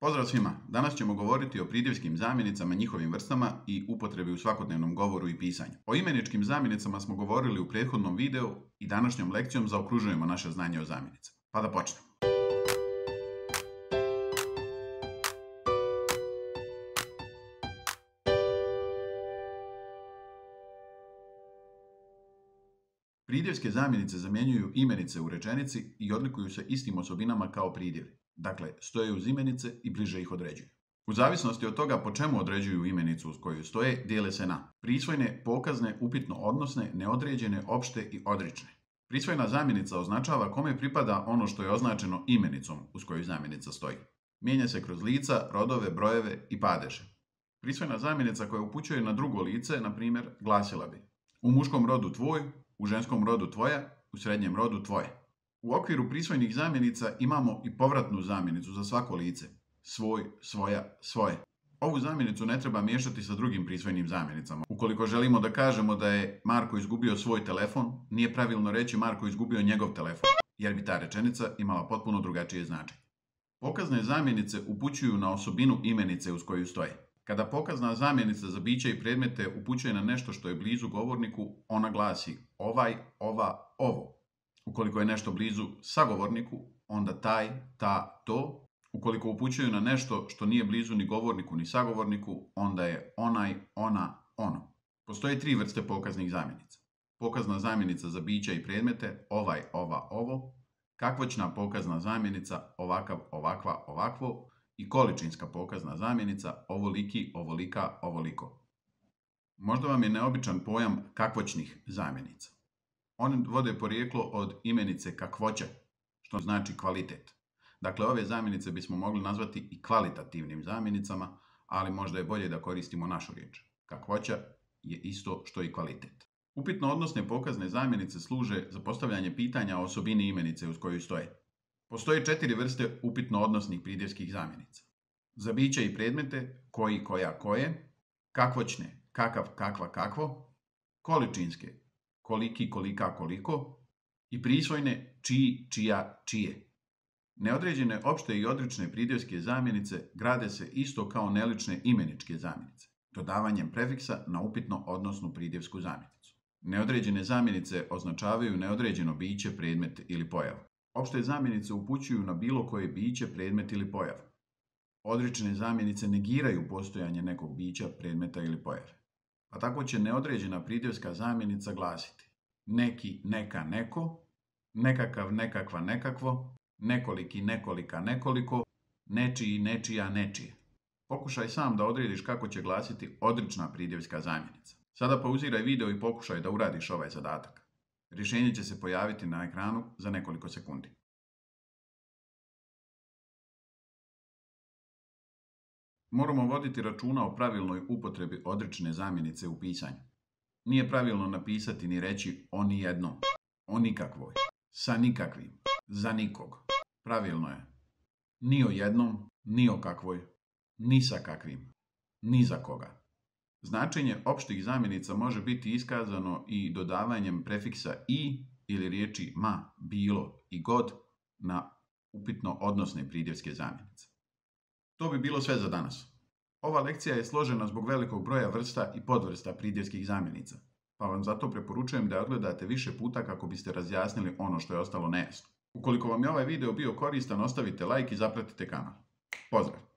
Pozdrav svima! Danas ćemo govoriti o pridjevskim zamjenicama, njihovim vrstama i upotrebi u svakodnevnom govoru i pisanju. O imeničkim zamjenicama smo govorili u prethodnom videu i današnjom lekcijom zaokružujemo naše znanje o zamjenicama. Pa da počnemo. Pridjevske zamjenice zamjenjuju imenice u rečenici i odlikuju se istim osobinama kao pridjevi. Dakle, stoje uz imenice i bliže ih određuju. U zavisnosti od toga po čemu određuju imenicu uz koju stoje, dijele se na prisvojne, pokazne, upitno odnosne, neodređene, opšte i odrične. Prisvojna zamjenica označava kome pripada ono što je označeno imenicom uz koju zamjenica stoji. Mijenja se kroz lica, rodove, brojeve i padeže. Prisvojna zamjenica koja upućuje na drugo lice, na primjer, glasila bi: u muškom rodu tvoj, u ženskom rodu tvoja, u srednjem rodu tvoje. U okviru prisvojnih zamjenica imamo i povratnu zamjenicu za svako lice: svoj, svoja, svoje. Ovu zamjenicu ne treba miješati sa drugim prisvojnim zamjenicama. Ukoliko želimo da kažemo da je Marko izgubio svoj telefon, nije pravilno reći Marko izgubio njegov telefon, jer bi ta rečenica imala potpuno drugačije značenje. Pokazne zamjenice upućuju na osobinu imenice uz koju stoje. Kada pokazna zamjenica za biće i predmete upućuje na nešto što je blizu govorniku, ona glasi ovaj, ova, ovo. Ukoliko je nešto blizu sagovorniku, onda taj, ta, to. Ukoliko upućuju na nešto što nije blizu ni govorniku ni sagovorniku, onda je onaj, ona, ono. Postoje tri vrste pokaznih zamjenica. Pokazna zamjenica za bića i predmete, ovaj, ova, ovo. Kakvoćna pokazna zamjenica, ovakav, ovakva, ovakvo. I količinska pokazna zamjenica, ovoliki, ovolika, ovoliko. Možda vam je neobičan pojam kakvoćnih zamjenica. One vode porijeklo od imenice kakvoća, što znači kvalitet. Dakle, ove zamjenice bismo mogli nazvati i kvalitativnim zamjenicama, ali možda je bolje da koristimo našu riječ. Kakvoća je isto što i kvalitet. Upitno odnosne pokazne zamjenice služe za postavljanje pitanja o osobini imenice uz koju stoje. Postoje 4 vrste upitno odnosnih pridjevskih zamjenica. Za biće i predmete, koji, koja, koje. Kakvoćne, kakav, kakva, kakvo. Količinske, koliki, kolika, koliko. I prisvojne, čiji, čija, čije. Neodređene opšte i odrične pridjevske zamjenice grade se isto kao nelične imeničke zamjenice, dodavanjem prefiksa na upitno odnosnu pridjevsku zamjenicu. Neodređene zamjenice označavaju neodređeno biće, predmet ili pojavu. Opšte zamjenice upućuju na bilo koje biće, predmet ili pojavu. Odrične zamjenice negiraju postojanje nekog bića, predmeta ili pojave. Pa tako će neodređena pridjevska zamjenica glasiti: neki, neka, neko, nekakav, nekakva, nekakvo, nekoliki, nekolika, nekoliko, nečiji, nečija, nečije. Pokušaj sam da odrediš kako će glasiti odrična pridjevska zamjenica. Sada pauziraj video i pokušaj da uradiš ovaj zadatak. Rješenje će se pojaviti na ekranu za nekoliko sekundi. Moramo voditi računa o pravilnoj upotrebi odrične zamjenice u pisanju. Nije pravilno napisati ni reći o nijednom, o nikakvoj, sa nikakvim, za nikog. Pravilno je ni o jednom, ni o kakvoj, ni sa kakvim, ni za koga. Značenje opštih zamjenica može biti iskazano i dodavanjem prefiksa i ili riječi ma, bilo i god na upitno odnosne pridjevske zamjenice. To bi bilo sve za danas. Ova lekcija je složena zbog velikog broja vrsta i podvrsta pridjevskih zamjenica, pa vam zato preporučujem da je odgledate više puta kako biste razjasnili ono što je ostalo nejasno. Ukoliko vam je ovaj video bio koristan, ostavite like i zapratite kanal. Pozdrav!